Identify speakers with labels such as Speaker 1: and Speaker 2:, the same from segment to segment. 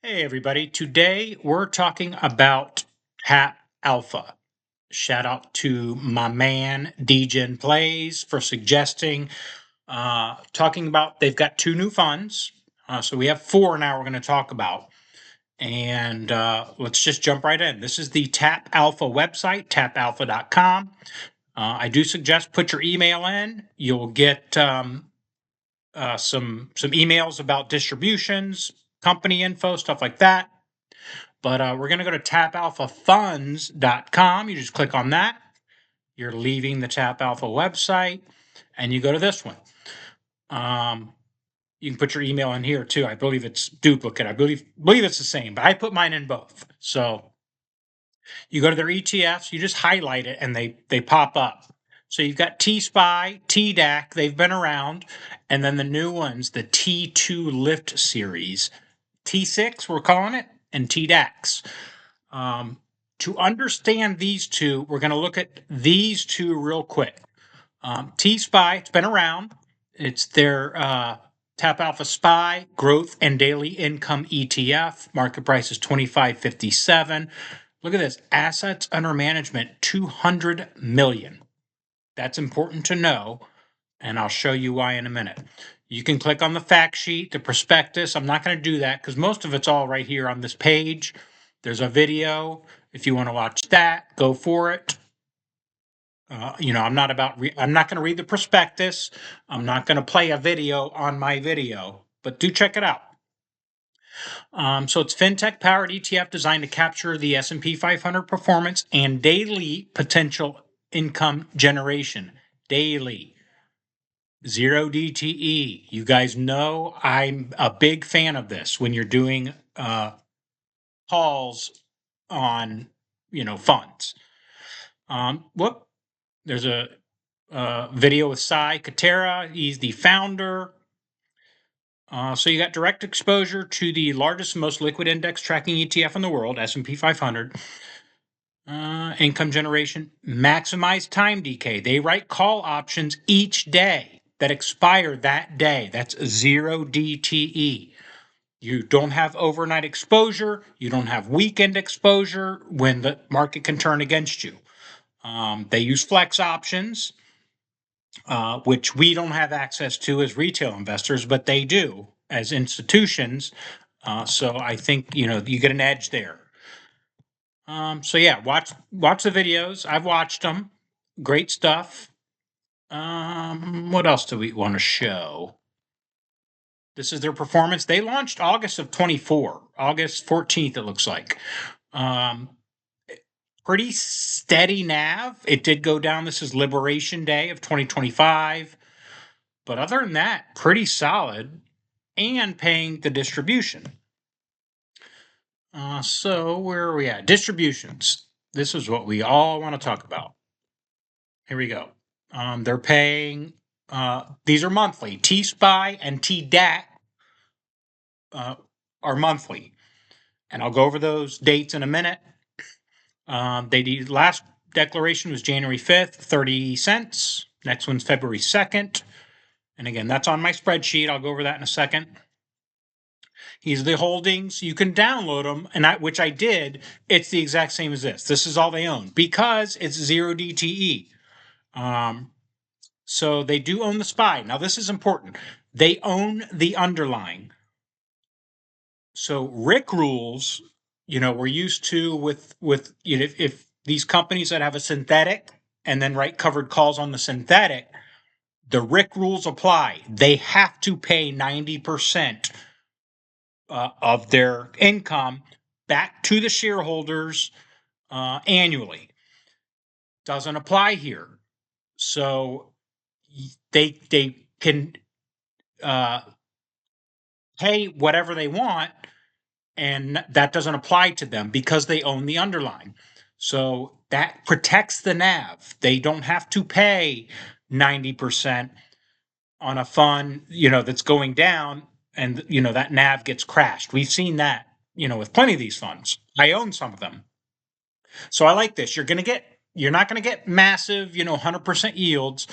Speaker 1: Hey everybody, today we're talking about Tapp Alpha. Shout out to my man DGen Plays for suggesting talking about they've got two new funds. So we have four now we're going to talk about. And let's just jump right in. This is the Tapp Alpha website, tappalpha.com. I do suggest put your email in. You'll get some emails about distributions, company info, stuff like that. But we're going to go to tappalphafunds.com. You just click on that. You're leaving the Tapp Alpha website, and you go to this one. You can put your email in here too. I believe it's duplicate. I believe it's the same, but I put mine in both. So you go to their ETFs, you just highlight it, and they pop up. So you've got TSPY, TDAX, they've been around, and then the new ones, the T2 Lift series. TSYX, we're calling it, and TDAX. To understand these two, we're going to look at these two real quick. T-SPY, it's been around. It's their Tapp Alpha SPY Growth and Daily Income ETF. Market price is $25.57. Look at this. Assets under management, $200 million. That's important to know, and I'll show you why in a minute. You can click on the fact sheet, the prospectus. I'm not going to do that because most of it's all right here on this page. There's a video. If you want to watch that, go for it. I'm not going to read the prospectus. I'm not going to play a video on my video, but do check it out. So it's fintech-powered ETF designed to capture the S&P 500 performance and daily potential income generation. Daily. Zero DTE. You guys know I'm a big fan of this when you're doing calls on, funds. There's a video with Sai Katera. He's the founder. So you got direct exposure to the largest, most liquid index tracking ETF in the world, S&P 500. Income generation, maximize time decay. They write call options each day that expire that day. That's zero DTE. You don't have overnight exposure. You don't have weekend exposure when the market can turn against you. They use flex options, which we don't have access to as retail investors, but they do as institutions. So I think, you get an edge there. So yeah, watch the videos. I've watched them. Great stuff. What else do we want to show? This is their performance. They launched August of 24, August 14th, it looks like. Pretty steady NAV. It did go down. This is Liberation Day of 2025. But other than that, pretty solid and paying the distribution. So where are we at? Distributions. This is what we all want to talk about. Here we go. They're paying, these are monthly. T-SPY and TDAX are monthly. And I'll go over those dates in a minute. Last declaration was January 5th, 30 cents. Next one's February 2nd. And again, that's on my spreadsheet. I'll go over that in a second. These are the holdings. You can download them, which I did. It's the exact same as this. This is all they own because it's zero DTE. So they do own the SPY. Now, this is important. They own the underlying. So Rick rules, we're used to with if these companies that have a synthetic and then write covered calls on the synthetic, the Rick rules apply. They have to pay 90% of their income back to the shareholders annually. Doesn't apply here. So they can pay whatever they want, and that doesn't apply to them because they own the underlying. So that protects the NAV. They don't have to pay 90% on a fund, that's going down, and that NAV gets crashed. We've seen that, with plenty of these funds. I own some of them. So I like this. You're not going to get massive, 100% yields,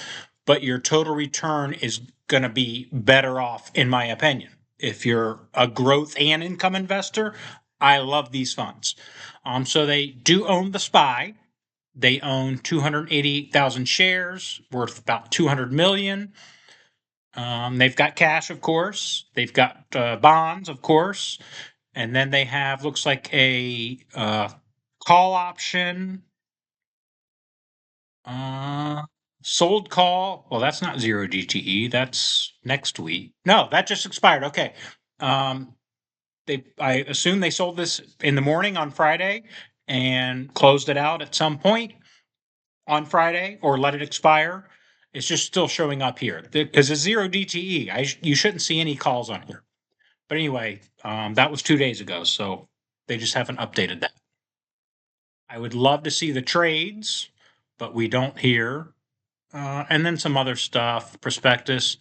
Speaker 1: but your total return is going to be better off, in my opinion. If you're a growth and income investor, I love these funds. So they do own the SPY. They own 288,000 shares worth about 200 million. They've got cash, of course. They've got bonds, of course. And then they have, looks like a call option. Sold call. Well, that's not 0 DTE. That's next week. No, that just expired. Okay. I assume they sold this in the morning on Friday and closed it out at some point on Friday or let it expire. It's just still showing up here because it's 0 DTE. You shouldn't see any calls on here. But anyway, that was 2 days ago, so they just haven't updated that. I would love to see the trades, but we don't here. And then some other stuff, prospectus.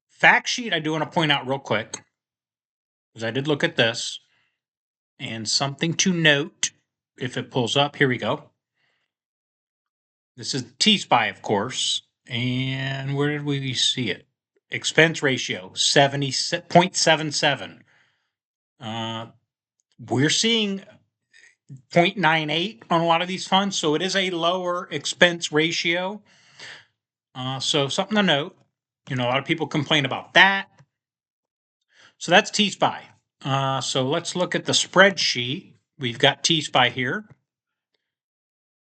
Speaker 1: Fact sheet, I do want to point out real quick, because I did look at this, and something to note, if it pulls up, here we go. This is T-SPY, of course, and where did we see it? Expense ratio, 70.77. We're seeing 0.98 on a lot of these funds, so it is a lower expense ratio. So something to note. A lot of people complain about that. So that's T-SPY. So let's look at the spreadsheet. We've got T-SPY here.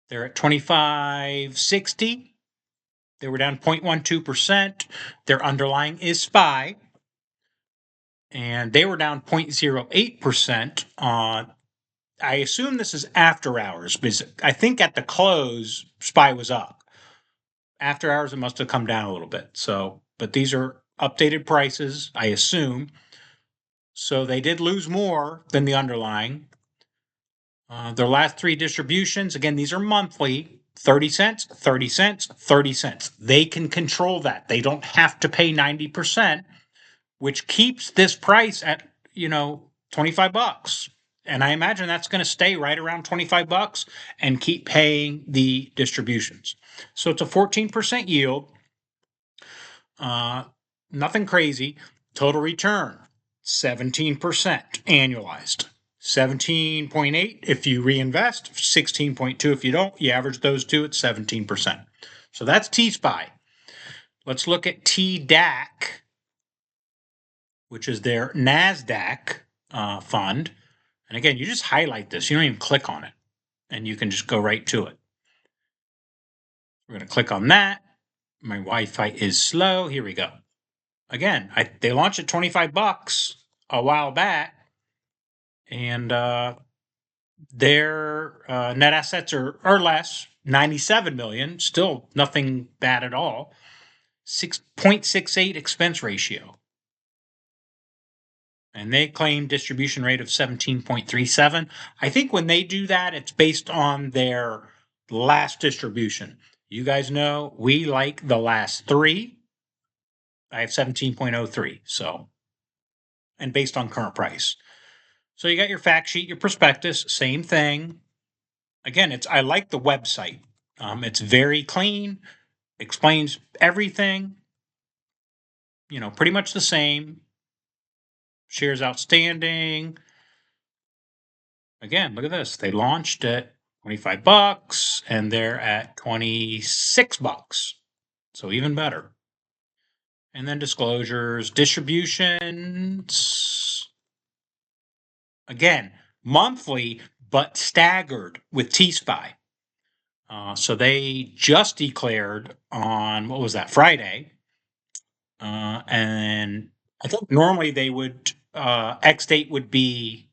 Speaker 1: They're at 2560. They were down 0.12%. Their underlying is SPY. And they were down 0.08%. I assume this is after hours, because I think at the close, SPY was up. After hours, it must have come down a little bit. So, but these are updated prices, I assume. So they did lose more than the underlying. Their last three distributions, again, these are monthly, 30 cents, 30 cents, 30 cents. They can control that. They don't have to pay 90%, which keeps this price at, $25. And I imagine that's going to stay right around $25 and keep paying the distributions. So it's a 14% yield. Nothing crazy. Total return, 17% annualized. 17.8 if you reinvest, 16.2 if you don't. You average those two, it's 17%. So that's T-SPY. Let's look at TDAX, which is their NASDAQ fund. And again, you just highlight this. You don't even click on it. And you can just go right to it. We're going to click on that. My Wi-Fi is slow. Here we go. Again, they launched at $25 a while back. And their net assets are less, 97 million, still nothing bad at all. 6.68 expense ratio. And they claim distribution rate of 17.37. I think when they do that, it's based on their last distribution. You guys know we like the last three. I have 17.03, so, and based on current price. So you got your fact sheet, your prospectus, same thing. Again, I like the website. It's very clean, explains everything. Pretty much the same. Shares outstanding. Again, look at this. They launched at $25 and they're at $26. So even better. And then disclosures, distributions. Again, monthly, but staggered with T-SPY. So they just declared on, what was that, Friday. And I think normally they would, X date would be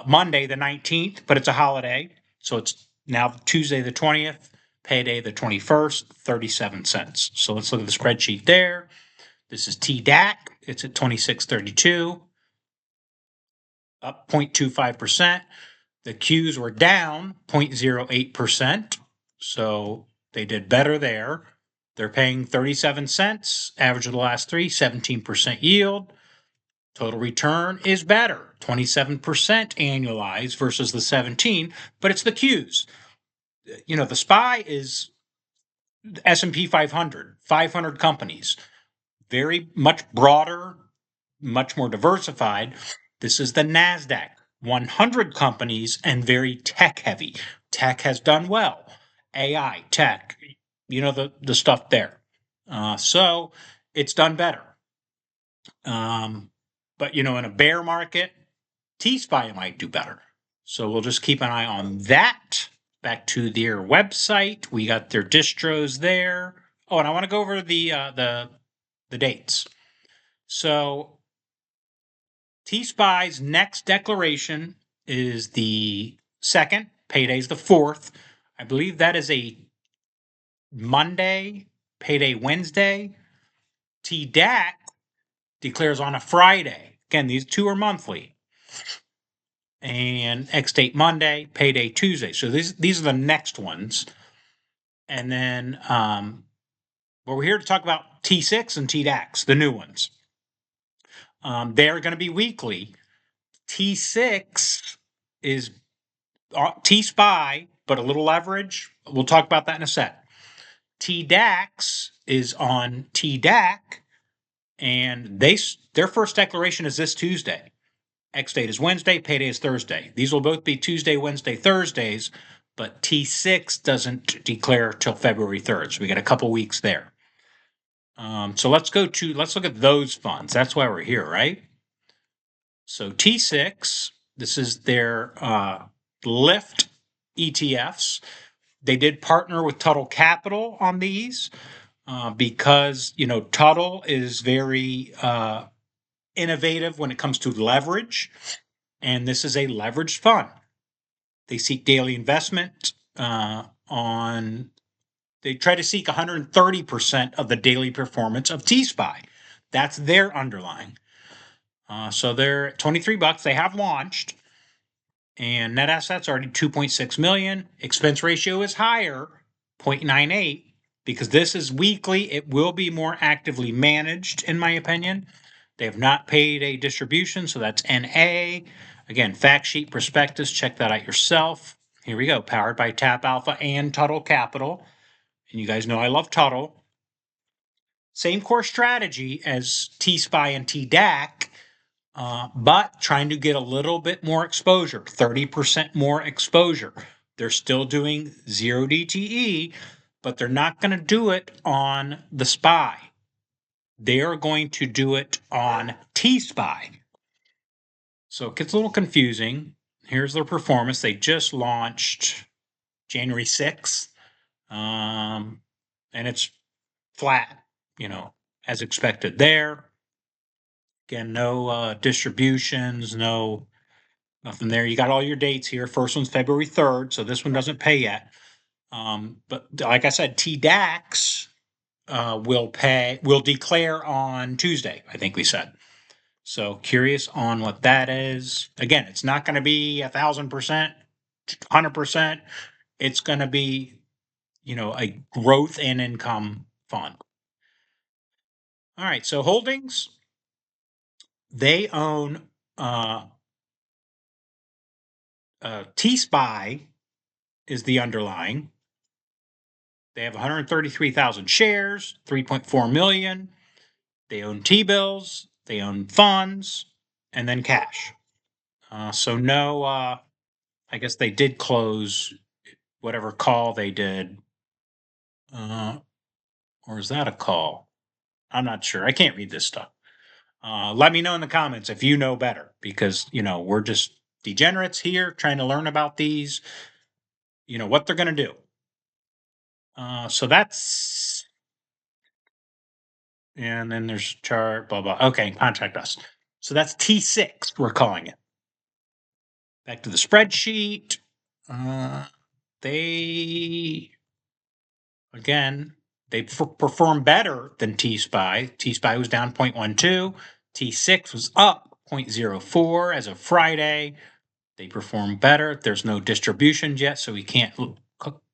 Speaker 1: Monday the 19th, but it's a holiday. So it's now Tuesday the 20th, payday the 21st, 37 cents. So let's look at the spreadsheet there. This is TDAX. It's at 2632, up 0.25%. The Qs were down 0.08%. So they did better there. They're paying 37 cents, average of the last three, 17% yield. Total return is better, 27% annualized versus the 17, but it's the Qs. The SPY is S&P 500, 500 companies, very much broader, much more diversified. This is the NASDAQ, 100 companies and very tech heavy. Tech has done well. AI, tech, the stuff there. So it's done better. But in a bear market, TSPY might do better. So we'll just keep an eye on that. Back to their website, we got their distros there. Oh, and I want to go over the dates. So TSPY's next declaration is the 2nd. Payday's the 4th. I believe that is a Monday. Payday Wednesday. TDAX declares on a Friday. Again, these two are monthly. And X date Monday, payday Tuesday. So these are the next ones. And then we're here to talk about TSYX and TDAX, the new ones. They're going to be weekly. T6 is T-SPY, but a little leverage. We'll talk about that in a sec. TDAX is on TDAC, and their first declaration is this Tuesday. X date is Wednesday, payday is Thursday. These will both be Tuesday, Wednesday, Thursdays, but T6 doesn't declare till February 3rd. So we got a couple weeks there. So let's look at those funds. That's why we're here, right? So T6, this is their Lift ETFs. They did partner with Tuttle Capital on these because, Tuttle is very innovative when it comes to leverage, and this is a leveraged fund. They seek daily investment they try to seek 130% of the daily performance of TSPY. That's their underlying. So they're at $23. They have launched, and net assets are already 2.6 million. Expense ratio is higher, 0.98, because this is weekly. It will be more actively managed, in my opinion. They have not paid a distribution, so that's NA. Again, fact sheet prospectus, check that out yourself. Here we go, powered by Tapp Alpha and Tuttle Capital. And you guys know I love Tuttle. Same core strategy as TSPY and TDAC, but trying to get a little bit more exposure, 30% more exposure. They're still doing 0 DTE, but they're not going to do it on the SPY. They are going to do it on TSPY. So it gets a little confusing. Here's their performance. They just launched January 6th, and it's flat, as expected there. Again, no distributions, nothing there. You got all your dates here. First one's February 3rd, so this one doesn't pay yet. But like I said, TDAX will declare on Tuesday, I think we said. So curious on what that is. Again, it's not going to be 1,000%, 100%. It's going to be, a growth and income fund. All right, so holdings, they own TSPY is the underlying. They have 133,000 shares, 3.4 million. They own T-bills, they own funds, and then cash. So no, I guess they did close whatever call they did. Or is that a call? I'm not sure. I can't read this stuff. Let me know in the comments if you know better, because, we're just degenerates here trying to learn about these, what they're going to do. So that's, and then there's chart, blah, blah. Okay, contact us. So that's T6, we're calling it. Back to the spreadsheet. They performed better than T-SPY. T-SPY was down 0.12. T6 was up 0.04 as of Friday. They performed better. There's no distributions yet, so we can't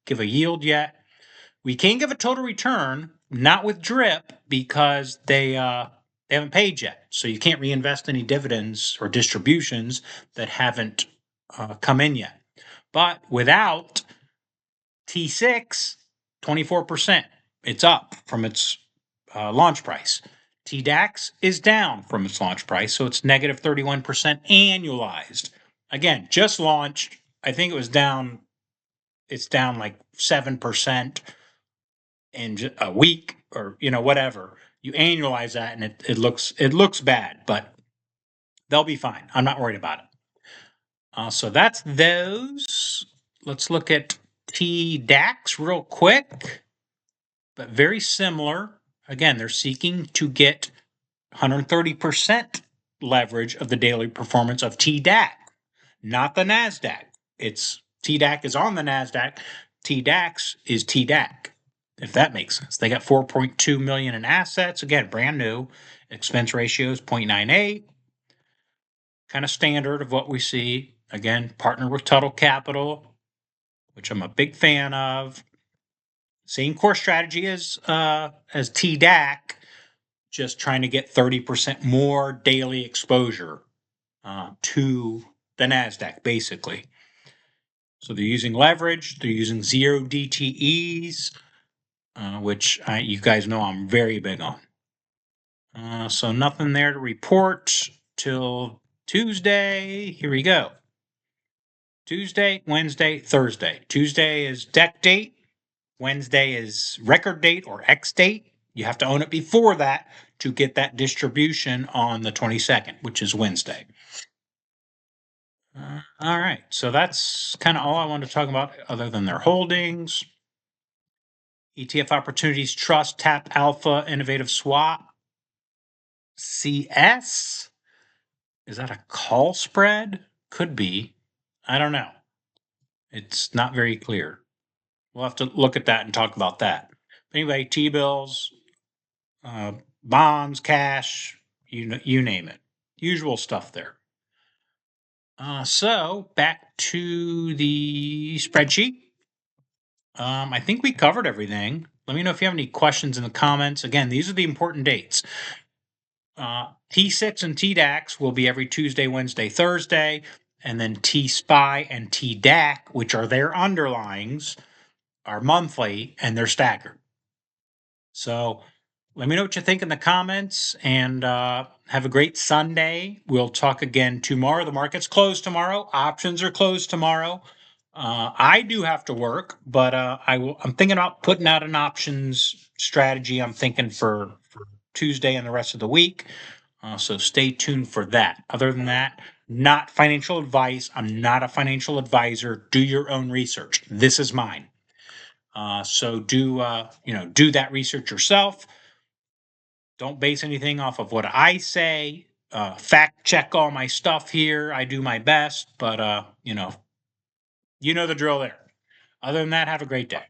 Speaker 1: give a yield yet. We can give a total return, not with DRIP, because they haven't paid yet. So you can't reinvest any dividends or distributions that haven't come in yet. But without T6, 24%. It's up from its launch price. TDAX is down from its launch price, so it's negative 31% annualized. Again, just launched. I think it was down. It's down like 7% in a week, or whatever. You annualize that, and it looks bad, but they'll be fine. I'm not worried about it. So that's those. Let's look at TDAX real quick, but very similar. Again, they're seeking to get 130% leverage of the daily performance of TDAX, not the NASDAQ. It's TDAX is on the NASDAQ. TDAX is TDAX, if that makes sense. They got 4.2 million in assets. Again, brand new. Expense ratio is 0.98. Kind of standard of what we see. Again, partner with Tuttle Capital, which I'm a big fan of. Same core strategy as TDAC, just trying to get 30% more daily exposure to the NASDAQ, basically. So they're using leverage. They're using 0 DTEs, which you guys know I'm very big on. So nothing there to report till Tuesday. Here we go. Tuesday, Wednesday, Thursday. Tuesday is deck date. Wednesday is record date or X date. You have to own it before that to get that distribution on the 22nd, which is Wednesday. All right, so that's kind of all I wanted to talk about other than their holdings. ETF Opportunities Trust, Tapp Alpha, Innovative Swap, CS. Is that a call spread? Could be. I don't know. It's not very clear. We'll have to look at that and talk about that. Anyway, T-bills, bonds, cash, you name it. Usual stuff there. So back to the spreadsheet. I think we covered everything. Let me know if you have any questions in the comments. Again, these are the important dates. TSYX and TDAX will be every Tuesday, Wednesday, Thursday, and then TSPY and TDAC, which are their underlyings, are monthly and they're staggered. So let me know what you think in the comments, and have a great Sunday. We'll talk again tomorrow. The market's closed tomorrow. Options are closed tomorrow. I do have to work, but I'm thinking about putting out an options strategy. I'm thinking for Tuesday and the rest of the week. So stay tuned for that. Other than that, not financial advice. I'm not a financial advisor. Do your own research. This is mine. So do that research yourself. Don't base anything off of what I say. Fact check all my stuff here. I do my best, but you know the drill there. Other than that, have a great day.